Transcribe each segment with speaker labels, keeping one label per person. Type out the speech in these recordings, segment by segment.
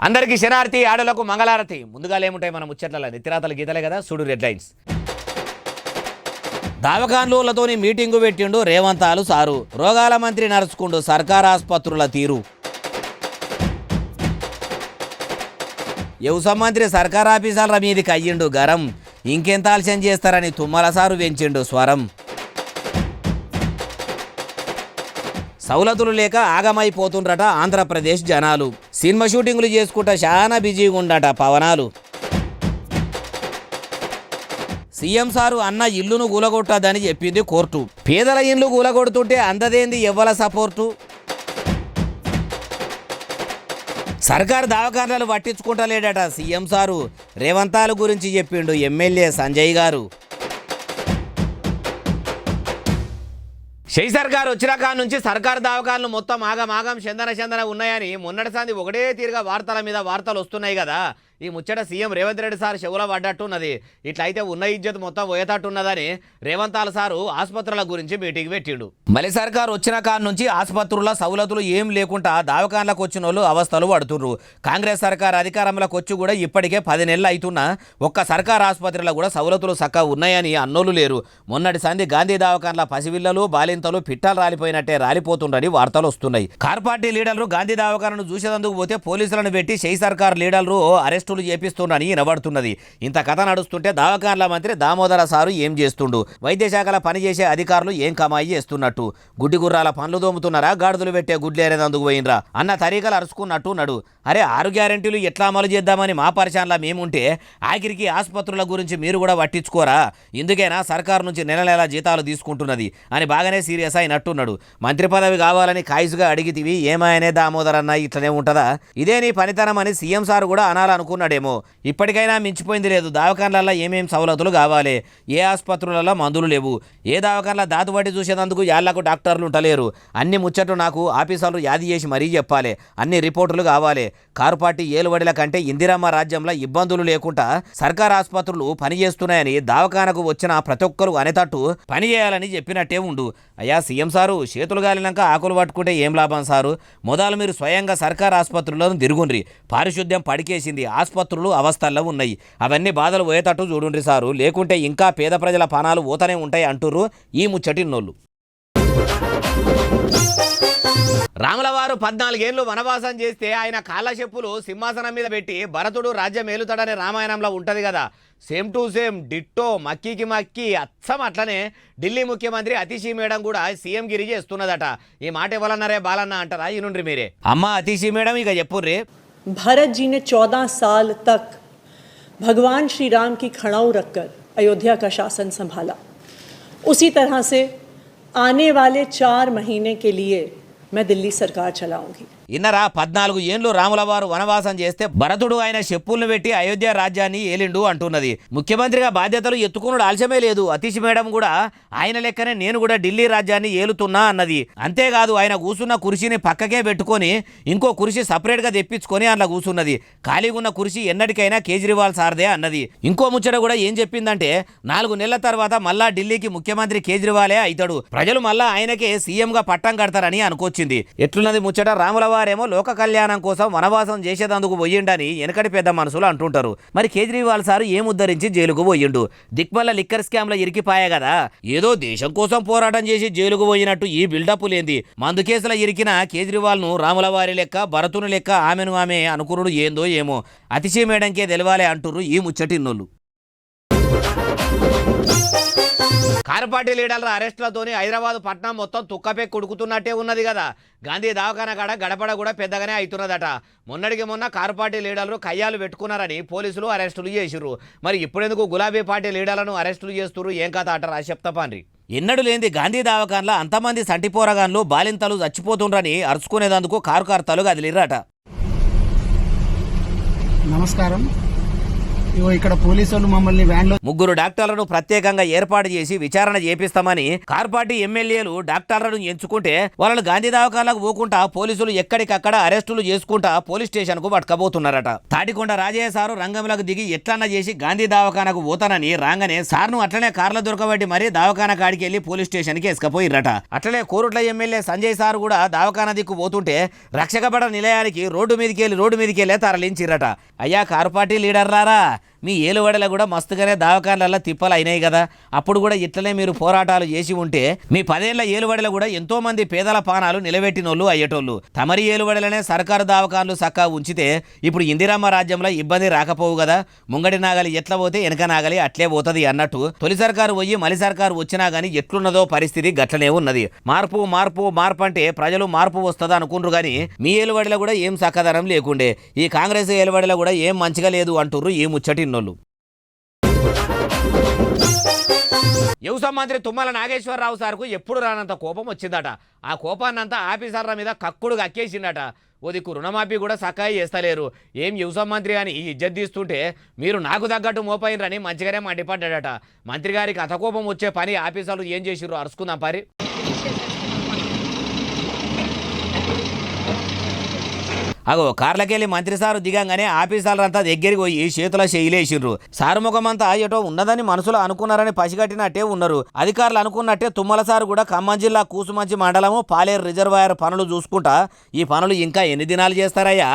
Speaker 1: అందరికీ శనార్తి ఆడలకు మంగళారతి. ముందుగా ఏముంటాయి మన ముచ్చట్ల నిత్యరాతలు గీతలే కదా, చూడు హెడ్లైన్స్. దావకాన్లతోని మీటింగు పెట్టిండు రేవంతాలు సారు. రోగాల మంత్రి నడుచుకుండు సర్కార్ ఆసుపత్రుల తీరు. వ్యవసాయ మంత్రి సర్కార్ ఆఫీసర్ల మీదకి అయ్యిండు గరం. ఇంకెంత ఆలస్యం చేస్తారని తుమ్మల సారు పెంచిండు స్వరం. సౌలతులు లేక ఆగమైపోతుండ్రట ఆంధ్రప్రదేశ్ జనాలు. సినిమా షూటింగులు చేసుకుంటా చాలా బిజీగా ఉండట పవనాలు. సీఎం సారు అన్న ఇల్లును కూలగొట్టదని చెప్పింది కోర్టు. పేదల ఇల్లు కూలగొడుతుంటే అందదేంది ఎవ్వల సపోర్టు. సర్కారు దవాఖానాలు పట్టించుకుంటలేడట సీఎం సారు. రేవంతాల గురించి చెప్పిండు ఎమ్మెల్యే సంజయ్ గారు. షై సర్కారు వచ్చినాక నుంచి సర్కారు దవాఖానాలు మొత్తం ఆగం చందన ఉన్నాయని మొన్నటి సంది ఒకటే తీరుగా వార్తల మీద వార్తలు వస్తున్నాయి కదా. ఈ ముచ్చట సీఎం రేవంత్ రెడ్డి సార్ చెవుల పడ్డట్టున్నది. ఇట్లయితే ఉన్న ఇజ్జత్ మొత్తం పోయేటట్టున్నదని రేవంతాల సారు ఆసుపత్రుల గురించి మీటింగ్ పెట్టిండు. మళ్ళీ సర్కారు వచ్చిన కాడ నుంచి ఆసుపత్రుల సౌలతులు ఏం లేకుండా దవాఖానాలకు వచ్చిన వాళ్ళు అవస్థలు పడుతుర్రు. కాంగ్రెస్ సర్కార్ అధికారంలోకి వచ్చి కూడా ఇప్పటికే 10 నెలలు అవుతున్నా ఒక్క సర్కారు ఆసుపత్రిలో కూడా సౌలతులు చక్కగా ఉన్నాయని అన్నోళ్ళు లేరు. మొన్నటి సంది గాంధీ దవాఖానాల పసివిల్లలు బాలింతలు పిట్టలు రాలిపోయినట్టే రాలిపోతుండని వార్తలు వస్తున్నాయి. కార్ పార్టీ లీడర్లు గాంధీ దవాఖానాను చూసేందుకు పోతే పోలీసులను పెట్టి షై సర్కార్ లీడర్లు అరెస్ట్ చేపిస్తుండని వినబడుతున్నది. ఇంత కథ నడుస్తుంటే దవాఖానాల మంత్రి దామోదర సారు ఏం చేస్తుండు? వైద్య శాఖల పనిచేసే అధికారులు ఏం కమాయి చేస్తున్నట్టు? గుడ్డి గుర్రాల పనులు దోముతున్నారా, గాడిదలు పెట్టే గుడ్లేరేందుకు పోయినరా అన్న తరీకలు అరుచుకున్నట్టు నడు. అరే 6 గ్యారెంటీలు ఎట్లా అమలు చేద్దామని మా పరిశానలా మేముంటే ఆఖరికి ఆసుపత్రుల గురించి మీరు కూడా పట్టించుకోరా? ఇందుకైనా సర్కారు నుంచి నెల జీతాలు తీసుకుంటున్నది అని బాగానే సీరియస్ అయినట్టున్నాడు. మంత్రి పదవి కావాలని కాయిసుగా అడిగితివి, ఏమాయనే దామోదర్ అన్న ఇట్లనే ఉంటుందా? ఇదే నీ పనితనం అని సీఎం సార్ కూడా అనాలనుకున్నాడేమో. ఇప్పటికైనా మించిపోయింది లేదు. దవాఖానాలలో ఏమేం సౌలతులు కావాలి? ఏ ఆసుపత్రులలో మందులు లేవు? ఏ దవాఖానాల దాతుబట్టి చూసేందుకు యాళ్లకు డాక్టర్లు ఉంటలేరు? అన్ని ముచ్చట్లు నాకు ఆఫీసర్లు యాది చేసి మరీ చెప్పాలి. అన్ని రిపోర్టులు కావాలి. కారు పార్టీ ఏలుబడిల కంటే ఇందిరమ్మ రాజ్యంలో ఇబ్బందులు లేకుండా సర్కార్ ఆసుపత్రులు పనిచేస్తున్నాయని దవాఖానకు వచ్చిన ప్రతి ఒక్కరు అనేటట్టు పని చేయాలని చెప్పినట్టే ఉండు. అయ్యా సీఎం సారు, చేతులు గాలినాక ఆకులు పట్టుకుంటే ఏం లాభం సారు? మొదలు మీరు స్వయంగా సర్కార్ ఆసుపత్రులను తిరుగుండ్రి. పారిశుద్ధ్యం పడికేసింది, ఆసుపత్రులు అవస్థల్లో ఉన్నాయి. అవన్నీ బాధలు పోయేటట్టు చూడుండ్రి సారు, లేకుంటే ఇంకా పేద ప్రజల పానాలు పోతూనే ఉంటాయి అంటుర్రు ఈ ముచ్చటిన్నోళ్ళు. రాములవారు 14 ఏళ్ళు వనవాసం చేస్తే ఆయన కాళ్ళ చెప్పులు సింహాసనం మీద పెట్టి భరతుడు రాజ్యం ఏలుతాడనే రామాయణంలో ఉంటుంది కదా. సేమ్ టు సేమ్ డిట్టో మక్కీకి మక్కి అచ్చం అట్లనే ఢిల్లీ ముఖ్యమంత్రి అతిశీ మేడం కూడా సీఎం గిరి చేస్తున్నదట. ఈ మాట ఎవరన్నారే బాలన్న అంటారా? ఈనుండ్రి మీరే. అమ్మ అతిశీ మేడం ఇక చెప్పుర్రే.
Speaker 2: भरत जी ने 14 साल तक भगवान श्री राम की खड़ाऊ रखकर अयोध्या का शासन संभाला. उसी तरह से आने वाले 4 महीने के लिए मैं दिल्ली सरकार चलाऊंगी.
Speaker 1: ఇన్నరా 14 ఏళ్ళు రాములవారు వనవాసం చేస్తే భరతుడు ఆయన చెప్పులను పెట్టి అయోధ్య రాజ్యాన్ని ఏలిండు అంటున్నది. ముఖ్యమంత్రిగా బాధ్యతలు ఎత్తుకున్నాడు ఆలస్యమే లేదు. అతిశి మేడం కూడా ఆయన లెక్కనే నేను కూడా ఢిల్లీ రాజ్యాన్ని ఏలుతున్నా అన్నది. అంతేకాదు ఆయన కూర్చున్న కుర్చీని పక్కకే పెట్టుకొని ఇంకో కుర్చీ సపరేట్గా తెప్పించుకొని అట్లా కూర్చున్నది. ఖాళీగా ఉన్న కుర్చీ ఎన్నటికైనా కేజ్రీవాల్ సార్దే అన్నది. ఇంకో ముచ్చట కూడా ఏం చెప్పిందంటే 4 నెలల తర్వాత మళ్ళా ఢిల్లీకి ముఖ్యమంత్రి కేజ్రీవాలే అవుతాడు, ప్రజలు మళ్ళా ఆయనకే సీఎంగా పట్టం కడతారని అనుకొచ్చింది. ఎట్లున్నది ముచ్చట? రాములవారు వారేమో లోక కళ్యాణం కోసం వనవాసం చేసేదందుకు పోయిండని వెనకటి పెద్ద మనుషులు అంటుంటారు. మరి కేజ్రీవాల్ సారు ఏం ఉద్ధరించి జైలుకు పోయిండు? దిక్మల్ల లిక్కర్ స్కామ్ లో ఇరికిపాయే కదా. ఏదో దేశం కోసం పోరాటం చేసి జైలుకు పోయినట్టు ఈ బిల్డప్ లేంది. మందు కేసుల ఇరికిన కేజ్రీవాల్ ను రాములవారి లెక్క భరతుని లెక్క ఆమెను ఆమె అనుకునుడు ఏందో ఏమో. అతిశీ మేడంకే తెలవాలే అంటుర్రు ఈ ముచ్చటిన్నోళ్ళు. కారు పార్టీ లీడర్ల అరెస్టులతోని హైదరాబాద్ పట్నం మొత్తం తుక్కపై కుడుకుతున్నట్టే ఉన్నది కదా. గాంధీ దవాఖానా కాడ గడపడ కూడా పెద్దగానే అవుతున్నదట. మొన్నటికి మొన్న కారు పార్టీ లీడర్లు కయ్యాలు పెట్టుకున్నారని పోలీసులు అరెస్టులు చేసిర్రు. మరి ఇప్పుడెందుకు గులాబీ పార్టీ లీడర్లను అరెస్టులు చేస్తున్నారు? ఏం కథ అంటారా? చెప్తాపాన్రి. ఎన్నడు లేని గాంధీ దవాఖానలో అంతమంది సంటిపోరగాన్లు బాలింతలు చచ్చిపోతుండ్రని అరుచుకునేందుకు కారు కార్తలు కదిలిర్రట.
Speaker 3: నమస్కారం. ఇగో ఇక్కడ పోలీసు వాళ్ళు మమ్మల్ని వ్యాన్లో
Speaker 1: ముగ్గురు డాక్టర్లను ప్రత్యేకంగా ఏర్పాటు చేసి విచారణ చేపిస్తామని కార్ పార్టీ ఎమ్మెల్యేలు డాక్టర్లను ఎంచుకుంటే వాళ్ళను గాంధీ దవాఖానకు పోకుండా పోలీసులు ఎక్కడికక్కడ అరెస్టులు చేసుకుంటా పోలీస్ స్టేషన్ కు పట్టుకపోతున్నారట. తాటికొండ రాజయ్య సారు రంగంలోకి దిగి ఎట్లన్నా చేసి గాంధీ దవాఖానకు పోతానని రాగానే సార్ను అట్లనే కార్లో దొరకబట్టి మరీ దవాఖాన కాడికి వెళ్లి పోలీస్ స్టేషన్ కి ఎసుకపోయిర్రట. అట్లనే కోరుట్ల ఎమ్మెల్యే సంజయ్ సార్ కూడా దవాఖాన దిక్కు పోతుంటే రక్షకబడ నిలయానికి రోడ్డు మీదకి వెళ్ళి తరలించిర్రట. అయ్యా కారు పార్టీ లీడర్లారా, మీ ఏలువడలో కూడా మస్తుగానే దవాఖానలలో తిప్పలు అయినాయి కదా, అప్పుడు కూడా ఇట్లనే మీరు పోరాటాలు చేసి ఉంటే మీ 10 ఏళ్ల ఏలువడలో కూడా ఎంతో మంది పేదల పానాలు నిలబెట్టినోళ్ళు అయ్యేటోళ్ళు. తమరి ఏలువడలనే సర్కారు దవాఖానలు చక్కగా ఉంచితే ఇప్పుడు ఇందిరమ్మ రాజ్యంలో ఇబ్బంది రాకపోవు కదా. ముంగడి నాగలి ఎట్లా పోతే వెనక నాగలి అట్లే పోతుంది అన్నట్టు తొలి సర్కారు పోయి మలి సర్కారు వచ్చినా గానీ ఎట్లున్నదో పరిస్థితి గట్లనే ఉన్నది. మార్పు మార్పు మార్పు అంటే ప్రజలు మార్పు వస్తుంది అనుకుంటారు కానీ మీ ఏలువడిలో కూడా ఏం చక్కదనం లేకుండే, ఈ కాంగ్రెస్ ఏలువడిలో కూడా ఏం మంచిగా లేదు అంటుర్రు ఈ ముచ్చటి నోళ్ళు. వ్యవసాయ మంత్రి తుమ్మల నాగేశ్వరరావు సార్కు ఎప్పుడు రానంత కోపం వచ్చిందట. ఆ కోపాన్నంతా ఆఫీసర్ల మీద కక్కుడు అక్కేసిందట. ఓ దిక్కు రుణమాఫీ కూడా సకాయి చేస్తలేరు, ఏం వ్యవసాయ మంత్రి అని ఇజ్జత్ తీస్తుంటే మీరు నాకు తగ్గట్టు మోపైనరని మంచిగానే మండిపడ్డాడట. మంత్రి గారికి అతకోపం వచ్చే పని ఆఫీసర్లు ఏం చేసిర్రు అరుచుకుందాం పరి. అగో కార్లకెళ్ళి మంత్రి సారు దిగంగానే ఆఫీసర్లంతా దగ్గరికి పోయి చేతుల చేయలేసిర్రు. సారు ముఖమంతా ఎటో ఉన్నదని మనసులో అనుకున్నారని పసిగట్టినట్టే ఉన్నారు. అధికారులు అనుకున్నట్టే తుమ్మల సారు కూడా ఖమ్మం జిల్లా కూసుమంచి మండలము పాలేరు రిజర్వాయర్ పనులు చూసుకుంటా ఈ పనులు ఇంకా ఎన్ని దినాలు చేస్తారయ్యా?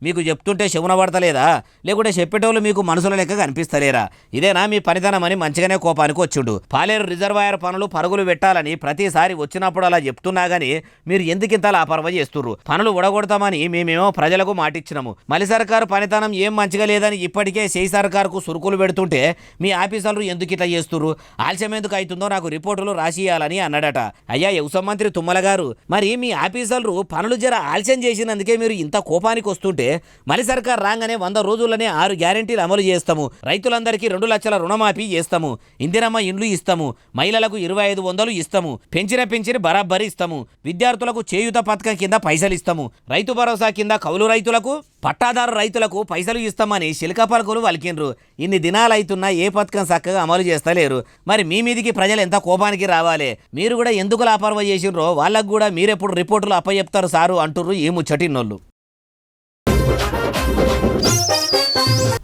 Speaker 1: మీకు చెప్తుంటే శవున పడతలేదా, లేకుంటే చెప్పేటోళ్ళు మీకు మనసుల లెక్క కనిపిస్తలేరా? ఇదేనా మీ పనితనం అని మంచిగానే కోపానికి వచ్చిండు. పాలేరు రిజర్వాయర్ పనులు పరుగులు పెట్టాలని ప్రతిసారి వచ్చినప్పుడు అలా చెప్తున్నా గానీ మీరు ఎందుకింత లాపర్వ చేస్తుర్రు? పనులు ఉడగొడతామని మేమేమో ప్రజలకు మాటిచ్చినాము. మలి సర్కారు పనితనం ఏం మంచిగా లేదని ఇప్పటికే చేయి సర్కారుకు సురుకులు పెడుతుంటే మీ ఆఫీసర్లు ఎందుకు ఇట్లా చేస్తుర్రు? ఆలస్యం ఎందుకు అవుతుందో నాకు రిపోర్టులు రాసియాలని అన్నాడట. అయ్యా వ్యవసాయ మంత్రి తుమ్మల గారు, మరి మీ ఆఫీసర్లు పనులు జర ఆలస్యం చేసినందుకే మీరు ఇంత కోపానికి వస్తుంటే మలి సర్కారు రాగానే 100 రోజుల్లోనే 6 గ్యారెంటీలు అమలు చేస్తాము, రైతులందరికీ 2 లక్షల రుణమాఫీ చేస్తాము, ఇందిరమ్మ ఇండ్లు ఇస్తాము, మహిళలకు 2500 ఇస్తాము, పెంచిన బరాబరి ఇస్తాము, విద్యార్థులకు చేయూత పథకం కింద పైసలు ఇస్తాము, రైతు భరోసా కింద కౌలు రైతులకు పట్టాదారు రైతులకు పైసలు ఇస్తామని శిల్క పలుకులు వలికిండ్రు. ఇన్ని దినాలైతున్నా ఏ పథకం చక్కగా అమలు చేస్తలేరు. మరి మీ మీదికి ప్రజలు ఎంత కోపానికి రావాలి? మీరు కూడా ఎందుకు లాపర్వ చేసిండ్రో వాళ్ళకు కూడా మీరెప్పుడు రిపోర్టులు అప్పచెప్తారు సారు అంటుర్రు ఈ ముచ్చటిన్నోళ్ళు.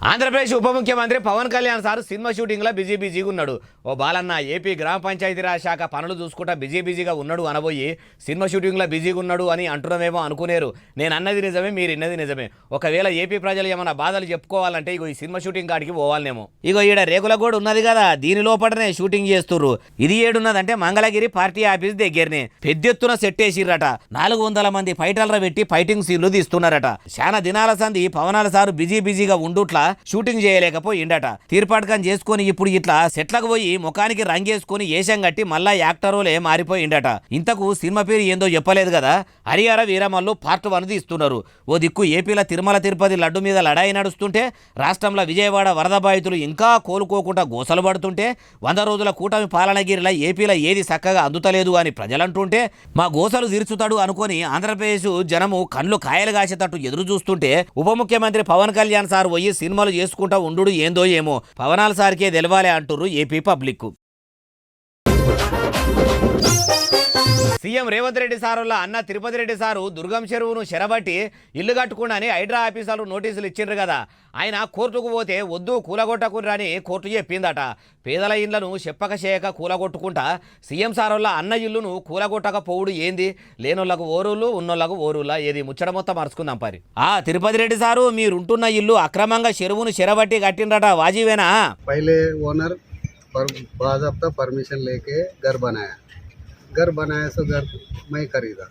Speaker 1: ఆంధ్రప్రదేశ్ ఉప ముఖ్యమంత్రి పవన్ కళ్యాణ్ సార్ సినిమా షూటింగ్లో బిజీగా ఉన్నాడు. ఓ బాలన్న ఏపీ గ్రామ పంచాయతీరాజ్ శాఖ పనులు చూసుకుంటా బిజీగా ఉన్నాడు అనబోయి సినిమా షూటింగ్లో బిజీగా ఉన్నాడు అని అంటున్నామేమో అనుకునేరు. నేను అన్నది నిజమే, మీరు ఇన్నది నిజమే. ఒకవేళ ఏపీ ప్రజలు ఏమైనా బాధలు చెప్పుకోవాలంటే ఇగో ఈ సినిమా షూటింగ్ కాడికి పోవాలనేమో. ఇగో ఈడ రేకుల గోడ ఉన్నది కదా, దీని లోపలనే షూటింగ్ చేస్తుర్రు. ఇది ఏడున్నదంటే మంగళగిరి పార్టీ ఆఫీస్ దగ్గరనే పెద్ద ఎత్తున సెట్ వేసిర్రట. 400 మంది ఫైటర్ల పెట్టి ఫైటింగ్ సీన్లు తీస్తున్నారట. చాలా దినాల సంది పవనాల సారు బిజీగా ఉండుట్లా షూటింగ్ చేయలేకపోయిండట. తీర్పాటకం చేసుకుని ఇప్పుడు ఇట్లా సెట్లకు పోయి ముఖానికి రంగేసుకుని ఏషం కట్టి మళ్ళా యాక్టరోలే మారిపోయిండట. ఇంతకు సినిమా పేరు ఏందో చెప్పలేదు కదా. హరిహర వీరమల్లు పార్ట్ 1 తీస్తున్నారు. ఓ దిక్కు ఏపీలో తిరుమల తిరుపతి లడ్డు మీద లడాయి నడుస్తుంటే, రాష్ట్రంలో విజయవాడ వరద బాధితులు ఇంకా కోలుకోకుండా గోసలు పడుతుంటే, 100 రోజుల కూటమి పాలనగిరిలో ఏపీలో ఏది చక్కగా అందుతలేదు అని ప్రజలంటుంటే, మా గోసలు తీర్చుతాడు అనుకొని ఆంధ్రప్రదేశ్ జనము కళ్ళు కాయలు కాసేటట్టు ఎదురు చూస్తుంటే ఉప ముఖ్యమంత్రి పవన్ కళ్యాణ్ సార్ పోయి సినిమాలు చేసుకుంటా ఉండు ఏందో ఏమో పవనాల సార్కే తెలవాలి అంటుర్రు AP public. CM Revanth Reddy సారుల అన్న తిరుపతి రెడ్డి సారు దుర్గం చెరువును చెరబట్టి ఇల్లు కట్టుకుండాని హైడ్రా ఆఫీసర్లు నోటీసులు ఇచ్చిండ్రు కదా. ఆయన కోర్టుకు పోతే వద్దు కూలగొట్టకుని కోర్టు చెప్పిందట. పేదల ఇళ్లను చెప్పక చేయక కూలగొట్టుకుంటా సీఎం సారుల అన్న ఇల్లును కూలగొట్టకపోవుడు ఏంది? లేనోళ్లకు ఓరులు ఉన్నోళ్లకు ఓరులా ఏది ముచ్చట మొత్తం మరుచుకుందాం పరి. తిరుపతి రెడ్డి సారు మీరుంటున్న ఇల్లు అక్రమంగా చెరువును చెరబట్టి కట్టిండ్రట, వాజీవేనా?
Speaker 4: पहले ओनर बाज़ाब्ता परमिशन लेके घर बनाया सो घर मैं खरीदा.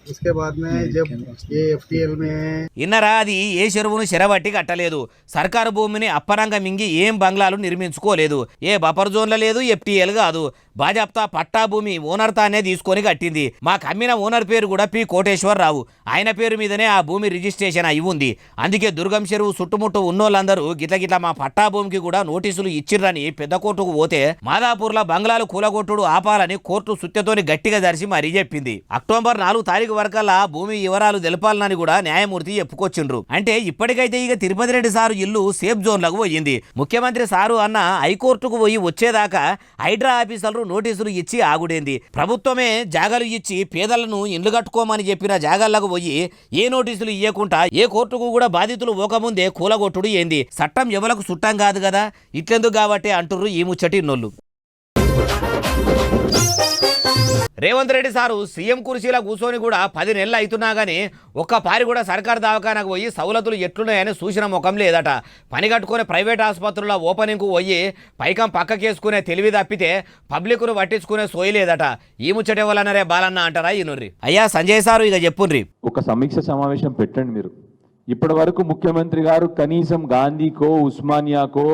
Speaker 4: उसके बाद में जब ये FTL में
Speaker 1: ఇన్నరా, అది ఏ చెరువును చెరబట్టి కట్టలేదు. సర్కారు భూమిని అప్పరంగా మింగి ఏం బంగ్లాలు నిర్మించుకోలేదు. ఏ బఫర్ జోన్ల లేదు, FTL కాదు. భాజపా పట్టా భూమి ఓనర్ తానే తీసుకొని కట్టింది. మాకు అమ్మిన ఓనర్ పేరు కూడా పి కోటేశ్వరరావు. ఆయన పేరు మీదనే ఆ భూమి రిజిస్ట్రేషన్ అయి ఉంది. అందుకే దుర్గం చెరువు చుట్టుముట్టు ఉన్నోళ్ళందరూ గిట్ల మా పట్టా భూమికి కూడా నోటీసులు ఇచ్చిర్రని పెద్ద కోర్టుకు పోతే మాదాపూర్లో బంగ్లాలు కూలగొట్టుడు ఆపాలని కోర్టు సుత్యతోని గట్టిగా దర్శి మరీ చెప్పింది. అక్టోబర్ 4 తారీఖు వరకల్లా భూమి వివరాలు తెలపాలని కూడా న్యాయమూర్తి చెప్పుకొచ్చిండ్రు. అంటే ఇప్పటికైతే ఇక తిరుపతి రెడ్డి సారు ఇల్లు సేఫ్ జోన్లకు పోయింది. ముఖ్యమంత్రి సారు అన్న హైకోర్టుకు పోయి వచ్చేదాకా హైడ్రా ఆఫీసర్లు నోటీసులు ఇచ్చి ఆగుడేంది. ప్రభుత్వమే జాగాలు ఇచ్చి పేదలను ఇండ్లు కట్టుకోమని చెప్పిన జాగాలకు పోయి ఏ నోటీసులు ఇవ్వకుండా ఏ కోర్టుకు కూడా బాధితులు పోకముందే కూలగొట్టుడు ఏంది. చట్టం ఎవలకు చుట్టం కాదు కదా, ఇట్లెందుకు కాబట్టి అంటుర్రు ఈ ముచ్చటి నోళ్ళు. రేవంత్ రెడ్డి సారు సీఎం కుర్చీలో కూర్చొని కూడా 10 నెలలు అవుతున్నా కానీ ఒక్క పారి కూడా సర్కారు దవాఖానకు పోయి సౌలతులు ఎట్లున్నాయని సూచన ముఖం లేదట. పని కట్టుకునే ప్రైవేట్ ఆసుపత్రుల ఓపెనింగ్కు పోయి పైకం పక్కకేసుకునే తెలివి తప్పితే పబ్లిక్ను పట్టించుకునే సోయి లేదట. ఈ ముచ్చటే వల్లనరే బాలన్న అంటారా ఈనుర్రి. అయ్యా సంజయ్ సారు ఇక చెప్పుండ్రి.
Speaker 5: ఒక సమీక్ష సమావేశం పెట్టండి మీరు. ఇప్పటి వరకు ముఖ్యమంత్రి గారు కనీసం గాంధీకో, ఉస్మానియాకో,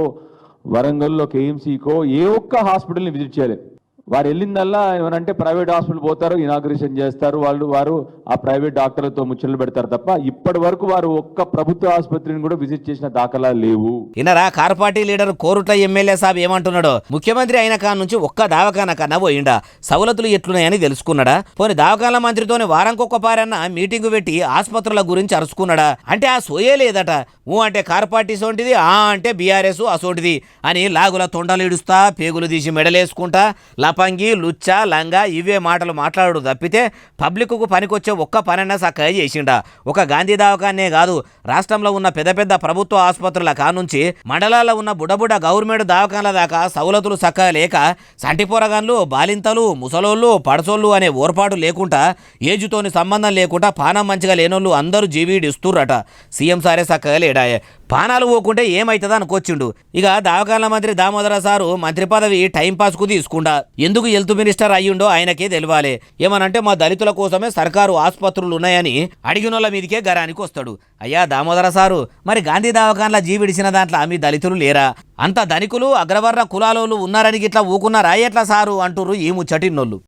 Speaker 5: వరంగల్లో కేఎంసీకో ఏ ఒక్క హాస్పిటల్ని విజిట్ చేయలేదు. వారు వెళ్ళిందల్లా ఏమనంటే ప్రైవేట్ హాస్పిటల్ పోతారు, ఇనాగ్రేషన్ చేస్తారు, వారు ఆ ప్రైవేట్ డాక్టర్లతో ముచ్చట్లు పెడతారు తప్ప ఇప్పటి వరకు వారు ఒక్క ప్రభుత్వ ఆసుపత్రిని కూడా విజిట్ చేసిన దాఖలాలు లేవు.
Speaker 1: ఇన్నరా car party leader Korutla MLA సాబ్ ఏమంటున్నాడో, ముఖ్యమంత్రి అయిన కాడ నుంచి ఒక్క దవాఖాన కన్నా పోయిండా, సవలతులు ఎట్లున్నాయని తెలుసుకున్నాడా? పోని దవాఖాన మంత్రితోని వారంకొక్క పారన్న మీటింగు పెట్టి ఆసుపత్రుల గురించి అరుచుకున్నాడా? అంటే ఆ సోయే లేదట. ఊ అంటే కార్ పార్టీ సోంటిది, ఆ అంటే బీఆర్ఎస్ అసోంటిది అని లాగుల తొండలు ఇడుస్తా, పేగులు తీసి మెడలేసుకుంటా, లపంగి, లుచ్చా, లంగా ఇవే మాటలు మాట్లాడు తప్పితే పబ్లిక్కు పనికొచ్చే ఒక్క పనన్నా చక్కగా చేసిండా? ఒక గాంధీ దవాఖానే కాదు, రాష్ట్రంలో ఉన్న పెద్ద పెద్ద ప్రభుత్వ ఆసుపత్రుల కానుంచి మండలాల్లో ఉన్న బుడబుడ గవర్నమెంట్ దవాఖానల దాకా సౌలతులు చక్కగా లేక సంటిపోరగాన్లు, బాలింతలు, ముసలోళ్ళు, పడసోళ్ళు అనే ఓర్పాటు లేకుండా, ఏజుతోని సంబంధం లేకుండా పానం మంచిగా లేనోళ్ళు అందరూ జీవీడిస్తుర్రట. సీఎం సారే చక్కగా లేడాయే. పానాలు పోకుంటే ఏమైతుందో అనుకొచ్చిండు. ఇక దవాఖాన మంత్రి దామోదర సారు మంత్రి పదవి టైంపాస్కు తీసుకుండా ఎందుకు హెల్త్ మినిస్టర్ అయ్యుండో ఆయనకే తెలియాలి. ఏమనంటే మా దళితుల కోసమే సర్కారు ఆసుపత్రులు ఉన్నాయని అడిగినోళ్ళ మీదకే గరానికి వస్తాడు. అయ్యా దామోదర సారు, మరి గాంధీ దవాఖానల జీవిడిచిన దాంట్లో మీ దళితులు లేరా? అంత ధనికులు అగ్రవర్ణ కులాలోళ్ళు ఉన్నారని ఇట్లా ఊకున్నారా ఎట్లా సారు అంటుర్రు ఈ ముచ్చటిన్నోళ్ళు.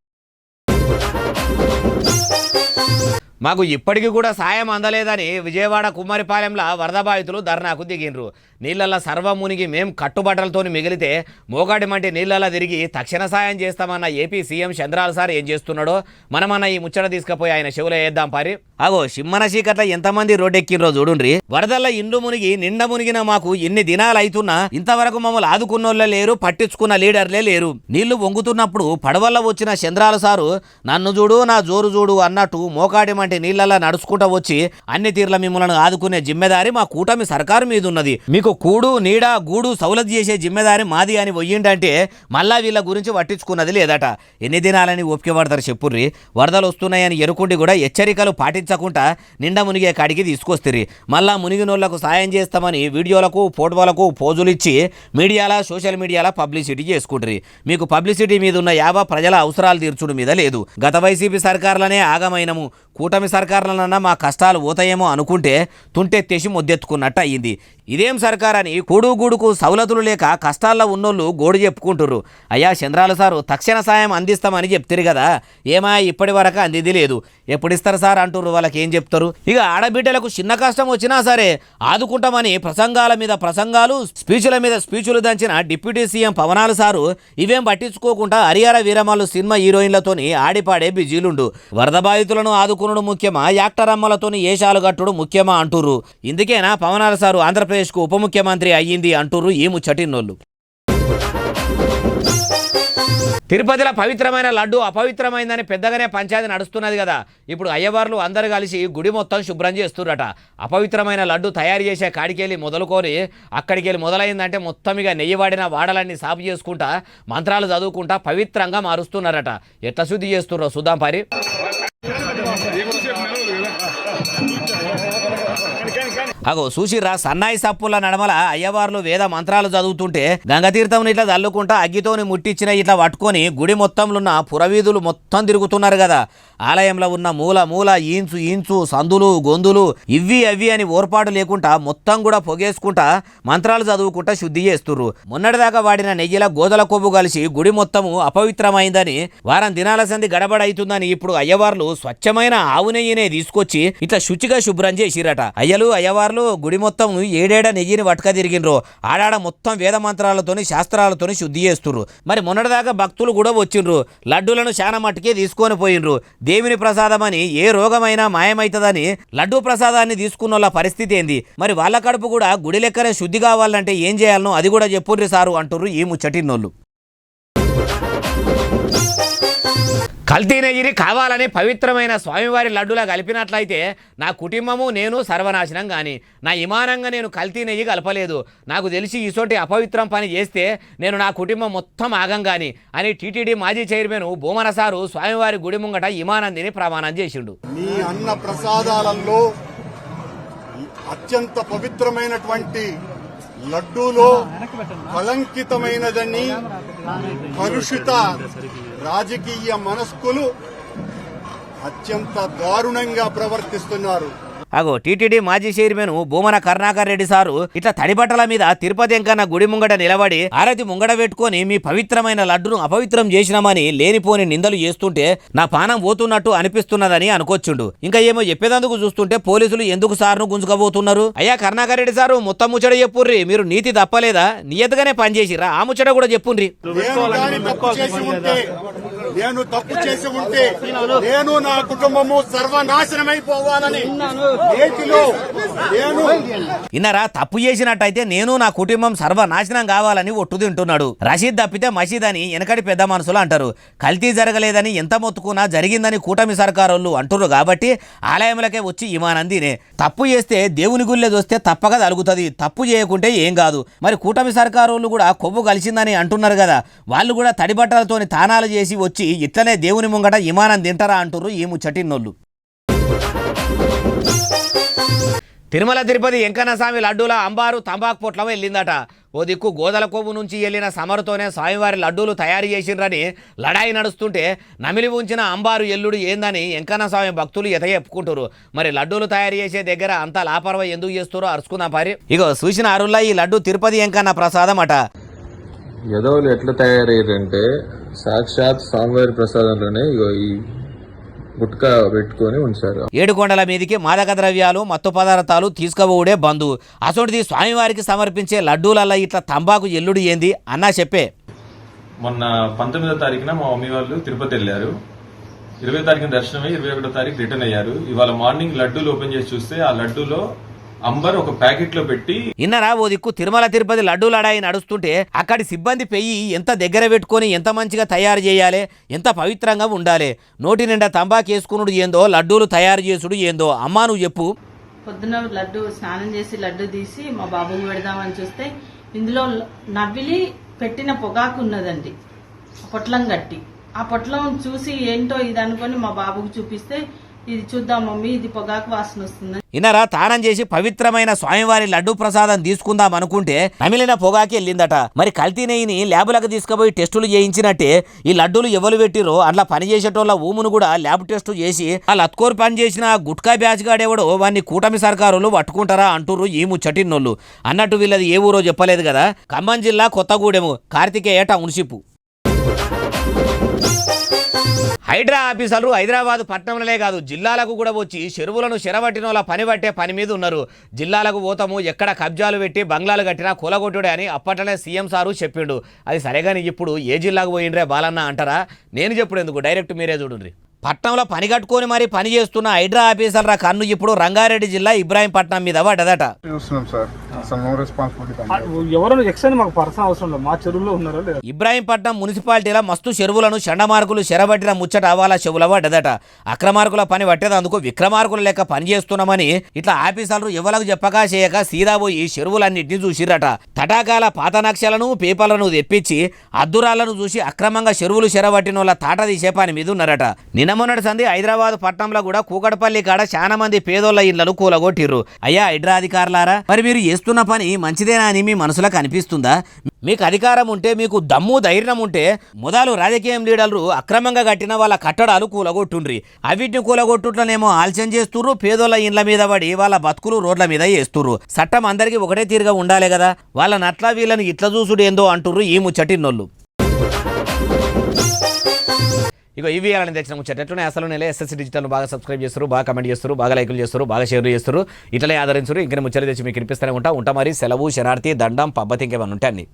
Speaker 1: మాకు ఇప్పటికీ కూడా సాయం అందలేదని విజయవాడ కుమ్మరిపాలెంలో వరద బాధితులు ధర్నాకు దిగినరు. నీళ్ళల్లో సర్వం మునిగి మేం కట్టుబట్టలతో మిగిలితే మోగాడి మంటి నీళ్ళల్లో తిరిగి తక్షణ సాయం చేస్తామన్న ఏపీ సీఎం చంద్రాల సార్ ఏం చేస్తున్నాడో మనమన్న ఈ ముచ్చట తీసుకుపోయి ఆయన చెవులో వేద్దాం పారి. అగో సిమ్మన చీకట్ల ఎంతమంది రోడ్డెక్కినరో చూడుండ్రి. వరదల్లో ఇండ్లు మునిగి నిండా మునిగిన మాకు ఎన్ని దినాలు అవుతున్నా ఇంతవరకు మమ్మల్ని ఆదుకున్నోళ్ళే లేరు, పట్టించుకున్న లీడర్లే లేరు. నీళ్లు వంగుతున్నప్పుడు పడవల్లో వచ్చిన చంద్రాల సారు నన్ను చూడు నా జోరు చూడు అన్నట్టు మోకాడి మంటి నీళ్ళలా నడుచుకుంటూ వచ్చి అన్ని తీర్ల మిమ్మల్ని ఆదుకునే జిమ్మెదారి మా కూటమి సర్కారు మీద ఉన్నది. మీకు కూడు నీడ గూడు సౌలత్ చేసే జిమ్మెదారి మాది అని పోయిండంటే మళ్ళా వీళ్ళ గురించి పట్టించుకున్నది లేదట. ఎన్ని దినాలని ఓపిక పడతారు చెప్పుర్రి. వరదలు వస్తున్నాయని ఎరుకుండి కూడా హెచ్చరికలు పాటించకుండా నిండా మునిగే కాడికి తీసుకొస్తుంది. మళ్ళా మునిగినోళ్లకు సాయం చేస్తామని వీడియోలకు ఫోటోలకు పోజులు ఇచ్చి మీడియాలో సోషల్ మీడియాలో పబ్లిసిటీ చేసుకుంటారు. మీకు పబ్లిసిటీ మీద ఉన్న యావ ప్రజల అవసరాలు తీర్చుడు మీద లేదు. గత వైసీపీ సర్కారులనే ఆగమైనము, కూటమి సర్కారులనన్నా మా కష్టాలు పోతాయేమో అనుకుంటే తుంటెత్తేసి మొద్దెత్తుకున్నట్టు అయ్యింది. ఇదేం సర్కార్ అని కూడుగూడుకు సౌలతులు లేక కష్టాల్లో ఉన్నోళ్ళు గోడు చెప్పుకుంటుర్రు. అయ్యా చంద్రాల సారు తక్షణ సాయం అందిస్తామని చెప్తారు కదా, ఏమా ఇప్పటి వరకు అందింది లేదు, ఎప్పుడు ఇస్తారు సార్ అంటుర్రు. వాళ్ళకి ఏం చెప్తారు? ఇక ఆడబిడ్డలకు చిన్న కష్టం వచ్చినా సరే ఆదుకుంటామని ప్రసంగాల మీద ప్రసంగాలు, స్పీచుల మీద స్పీచులు దంచిన డిప్యూటీ సీఎం పవనాలు సారు ఇవేం పట్టించుకోకుండా హరిహర వీరమల్లు సినిమా హీరోయిన్లతోని ఆడిపాడే బిజీలుండు. వరద బాధితులను ఆదుకునుడు ముఖ్యమా, యాక్టర్ అమ్మలతోని ఏషాలు కట్టుడు ముఖ్యమా అంటుర్రు. ఇందుకేనా పవనాల సారు ఆంధ్రప్రదేశ్కు ఉప ముఖ్యమంత్రి అయ్యింది అంటుర్రు ఈ ముచ్చటిన్నోళ్ళు. తిరుపతిలో పవిత్రమైన లడ్డు అపవిత్రమైందని పెద్దగానే పంచాయతీ నడుస్తున్నది కదా. ఇప్పుడు అయ్యవార్లు అందరు కలిసి గుడి మొత్తం శుభ్రం చేస్తుర్రట. అపవిత్రమైన లడ్డు తయారు చేసే కాడికెళ్ళి మొదలుకొని అక్కడికెళ్ళి మొదలైందంటే మొత్తం ఇక నెయ్యి వాడిన వాడలన్నీ సాపు చేసుకుంటా మంత్రాలు చదువుకుంటా పవిత్రంగా మారుస్తున్నారట. ఎట్లా శుద్ధి చేస్తుర్రో చూద్దాం పారి. అగో చూసిర్రా సన్నాయి సప్పుల నడమల అయ్యవార్లు వేద మంత్రాలు చదువుతుంటే గంగతీర్థం ఇట్లా చల్లుకుంటా అగ్గితోని ముట్టించిన ఇట్లా పట్టుకొని గుడి మొత్తంలో పురవీధులు మొత్తం తిరుగుతున్నారు కదా. ఆలయంలో ఉన్న మూల మూల ఈంచు ఈంచు సందులు గొందులు ఇవి అవి అని ఓర్పాటు లేకుండా మొత్తం కూడా పొగేసుకుంటా మంత్రాలు చదువుకుంటా శుద్ధి చేస్తుర్రు. మొన్నటిదాకా వాడిన నెయ్యిల గోదల కొవ్వు కలిసి గుడి మొత్తము అపవిత్రమైందని వారం దినాల సంది గడబడైతుందని ఇప్పుడు అయ్యవార్లు స్వచ్ఛమైన ఆవు నెయ్యినే తీసుకొచ్చి ఇట్లా శుచిగా శుభ్రం చేసిరట. అయ్యలు అయ్యవార్లు గుడి మొత్తం ఏడేడ నెయ్యిని వటక తిరిగినరు. ఆడాడ మొత్తం వేద మంత్రాలతోని శాస్త్రాలతోని శుద్ధి చేస్తుర్రు. మరి మొన్నటిదాకా భక్తులు కూడా వచ్చిండ్రు. లడ్డూలను చాలా మట్టుకే తీసుకొని పోయినరు. దేవుని ప్రసాదమని ఏ రోగమైనా మాయమైతుందని లడ్డూ ప్రసాదాన్ని తీసుకున్న పరిస్థితి ఏంది? మరి వాళ్ళ కడుపు కూడా గుడి లెక్కనే శుద్ధి కావాలంటే ఏం చేయాలనో అది కూడా చెప్పుర్రి సారు అంటుర్రు ఈ ముచ్చటిన్నోళ్ళు. కల్తీ నెయ్యిని కావాలని పవిత్రమైన స్వామివారి లడ్డులా కలిపినట్లయితే నా కుటుంబము నేను సర్వనాశనం కానీ నా ఇమానంగా నేను కల్తీ నెయ్యి కలపలేదు. నాకు తెలిసి ఇసోటి అపవిత్రం పని చేస్తే నేను నా కుటుంబం మొత్తం ఆగం కానీ అని టీటీడీ మాజీ చైర్మన్ భూమన సారు స్వామివారి గుడి ముంగట ఇమానందిని ప్రమాణం చేసిండు.
Speaker 6: మీ అన్న ప్రసాదాలలో అత్యంత పవిత్రమైనటువంటి లడ్డూలో కళంకితమైనదని కలుషిత రాజకీయ మనస్కులు అత్యంత దారుణంగా ప్రవర్తిస్తున్నారు.
Speaker 1: అగో టీటీడీ మాజీ చైర్మన్ భూమన కరుణాకర్ రెడ్డి సారు ఇట్లా తడిబట్టల మీద తిరుపతి ఎంకన్న గుడి ముంగట నిలబడి ఆరతి ముంగడ పెట్టుకొని మీ పవిత్రమైన లడ్డును అపవిత్రం చేసినామని లేనిపోని నిందలు చేస్తుంటే నా పానం పోతున్నట్టు అనిపిస్తున్నదని అనుకొచ్చుండు. ఇంకా ఏమో చెప్పేదందుకు చూస్తుంటే పోలీసులు ఎందుకు సార్ను గుంజుకోబోతున్నారు? అయ్యా కరుణాకర్ రెడ్డి సారు మొత్తం ముచ్చట చెప్పుర్రి. మీరు నీతి తప్పలేదా? నియతగానే పనిచేసిరా? ఆ ముచ్చట కూడా చెప్పుండ్రి.
Speaker 6: నేను తప్పు చేసి ఉంటే నేను నా కుటుంబము సర్వనాశనమైపోవాలని
Speaker 1: ఇన్నరా తప్పు చేసినట్టయితే నేను నా కుటుంబం సర్వనాశనం కావాలని ఒట్టు తింటున్నాడు. రషీద్ తప్పితే మసీద్ అని వెనకటి పెద్ద మనుషులు అంటారు. కల్తీ జరగలేదని ఎంత మొత్తుకున్నా జరిగిందని కూటమి సర్కారోళ్ళు అంటున్నారు. కాబట్టి ఆలయంలోకే వచ్చి ఇమానందినే తప్పు చేస్తే దేవుని గుళ్ళే చూస్తే తప్పక తలుగుతుంది. తప్పు చేయకుంటే ఏం కాదు. మరి కూటమి సర్కారోళ్ళు కూడా కొవ్వు కలిసిందని అంటున్నారు కదా. వాళ్ళు కూడా తడి బట్టలతోని తానాలు చేసి వచ్చి ఇట్లనే దేవుని ముంగట ఇమానం తింటారా అంటున్నారు ఈ ముచ్చటిన్నోళ్ళు. తిరుమల తిరుపతి వెంకన్న స్వామి లడ్డూల అంబారు తంబాకు పొట్లం వెళ్ళిందట. ఓ దిక్కు గోదల కొవ్వు నుంచి వెళ్ళిన సమరుతోనే స్వామివారి లడ్డూలు తయారు చేసిండ్రని లడాయి నడుస్తుంటే నమిలి ఉంచిన అంబారు ఎల్లుడు ఏందని వెంకన్న స్వామి భక్తులు ఎత చెప్పుకుంటారు. మరి లడ్డూలు తయారు చేసే దగ్గర అంత లాపర్వ ఎందుకు చేస్తారో అరుచుకుందాం పారి. ఇగో చూసిన అరుల్లా ఈ లడ్డు తిరుపతి వెంకన్న ప్రసాదం అట.
Speaker 7: యదవులు ఎట్లా తయారయ్యారంటే సాక్షాత్ స్వామివారి ప్రసాదంలోనే ఇగో ఈ గుట్కా పెట్టుకొని ఉంచారు.
Speaker 1: 7 కొండల మీదికి మాదక ద్రవ్యాలు మత్తు పదార్థాలు తీసుకుపోవుడే బంధు. అసోంటిది స్వామివారికి సమర్పించే లడ్డూలల్లా ఇట్లా తంబాకు ఎల్లుడు ఏంది అన్నా చెప్పే.
Speaker 7: మొన్న 19వ తారీఖున మా మమ్మీ వాళ్ళు తిరుపతి వెళ్ళారు. 20వ తారీఖున దర్శనమై 21వ తారీఖు రిటర్న్ అయ్యారు. ఇవాళ మార్నింగ్ లడ్డూలు ఓపెన్ చేసి చూస్తే ఆ లడ్డూలో అంబర్ ఒక ప్యాకెట్ లో పెట్టి
Speaker 1: ఇన్నరా ఓ దిక్కు తిరుమల తిరుపతి లడ్డూ లడాయి నడుస్తుంటే అక్కడి సిబ్బంది పెయ్యి ఎంత దగ్గర పెట్టుకొని ఎంత మంచిగా తయారు చేయాలి, ఎంత పవిత్రంగా ఉండాలి. నోటి నిండా తంబాకు వేసుకునుడు ఏందో, లడ్డూలు తయారు చేసుడు ఏందో. అమ్మా నువ్వు చెప్పు.
Speaker 8: పొద్దున లడ్డు స్నానం చేసి లడ్డు తీసి మా బాబుకు పెడదామని చూస్తే ఇందులో నవ్విలి పెట్టిన పొగాకు ఉన్నదండి. పొట్లం కట్టి ఆ పొట్లం చూసి ఏంటో ఇది అనుకొని మా బాబుకు చూపిస్తే ఇది చూద్దాం మమ్మీ ఇది పొగాకు వాసన వస్తుంది.
Speaker 1: ఇన్నరా తానం చేసి పవిత్రమైన స్వామివారి లడ్డూ ప్రసాదం తీసుకుందాం అనుకుంటే నమిలిన పొగాకి వెళ్ళిందట. మరి కల్తీ నెయ్యిని ల్యాబులకు తీసుకుపోయి టెస్టులు చేయించినట్టే ఈ లడ్డూలు ఎవరు పెట్టిరో అట్లా పనిచేసేటోళ్ళ ఊమును కూడా ల్యాబ్ టెస్టు చేసి ఆ లత్కోర్ పని చేసిన గుట్కా బ్యాచ్ గాడేవాడో వాడిని కూటమి సర్కారులు పట్టుకుంటారా అంటుర్రు ఈ ముచ్చటిన్నోళ్ళు. అన్నట్టు వీళ్ళది ఏ ఊరో చెప్పలేదు కదా. ఖమ్మం జిల్లా కొత్తగూడెము కార్తికేయ టౌన్షిప్. హైడ్రా ఆఫీసర్లు హైదరాబాద్ పట్టణంలోనే కాదు జిల్లాలకు కూడా వచ్చి చెరువులను చెరబట్టిన వాళ్ళ పని పట్టే పని మీద ఉన్నారు. జిల్లాలకు పోతాము ఎక్కడ కబ్జాలు పెట్టి బంగ్లాలు కట్టినా కూలగొట్టుడే అని అప్పట్లోనే సీఎం సారు చెప్పిండు. అది సరేగాని ఇప్పుడు ఏ జిల్లాకు పోయిండ్రే బాలన్న అంటారా? నేను చెప్పుడు ఎందుకు, డైరెక్ట్ మీరే చూడండి. పట్నంలో పని కట్టుకొని మరి పని చేస్తున్న హైడ్రా ఆఫీసర్ల కన్ను ఇప్పుడు రంగారెడ్డి జిల్లా ఇబ్రాహీంపట్నం మీద పడ్డదట.
Speaker 6: చూస్తున్నాం సార్. అసలు నో రెస్పాన్సిబిలిటీ.
Speaker 9: ఎవరైనా ఎక్స్టెండ్ మాకు పర్సనల్ అవసరం లేదు, మా చెరువులో ఉన్నారో లేదా.
Speaker 1: ఇబ్రాహీంపట్నం మున్సిపాలిటీలో మస్తు చెరువులను షండమార్కులు చెరబట్టిన ముచ్చట వాళ్ళ చెవుల పడ్డదట. అక్రమార్కుల పని పట్టేదందుకు విక్రమార్కుల లెక్క పని చేస్తున్నామని ఇట్లా ఆఫీసర్లు ఎవలకు చెప్పక చేయక సీదా పోయి చెరువులన్నింటినీ చూసిరట. తటాకాల పాత నక్షలను పేపర్లను తెప్పించి అద్దురాలను చూసి అక్రమంగా చెరువులు చెరబట్టిన వాళ్ళ తాట తీసే పని మీద ఉన్నారట. నిన్న మొన్నటి సంది హైదరాబాద్ పట్టణంలో కూడా కూకట్పల్లి కాడ చాలా మంది పేదోళ్ల ఇళ్లను కూలగొట్టిర్రు. అయ్యా హైడ్రా అధికారులారా, మరి మీరు చేస్తున్న పని మంచిదేనా అని మీ మనసులకు అనిపిస్తుందా? మీకు అధికారం ఉంటే, మీకు దమ్ము ధైర్యం ఉంటే మొదలు రాజకీయం లీడర్లు అక్రమంగా కట్టిన వాళ్ళ కట్టడాలు కూలగొట్టుండ్రి. అవిటిని కూలగొట్టుట్లనేమో ఆలస్యం చేస్తుర్రు, పేదోళ్ళ ఇండ్ల మీద పడి వాళ్ళ బతుకులు రోడ్ల మీద చేస్తుర్రు. చట్టం అందరికీ ఒకటే తీరుగా ఉండాలి కదా, వాళ్ళని అట్లా వీళ్ళని ఇట్లా చూసుడు ఏందో అంటుర్రు ఈ ముచ్చటిన్నోళ్ళు. ఇక ఇవి అని తెచ్చిన ముచ్చట్లనే అసలు నెల ఎస్ఎస్సీ డిజిటల్ బాగా సబ్స్క్రైబ్ చేస్తారు, బాగా కమెంట్ చేస్తారు, బాగా లైకులు చేస్తారు, బాగా షేర్ చేస్తారు. ఇట్లనే ఆదరించరు. ఇంకా ముచ్చట తెచ్చి మీకు వినిపిస్తూనే ఉంటా మరి. సెలవు, శరార్థి, దండం, పబ్బతి ఇంకేమన్నా ఉంటాయి.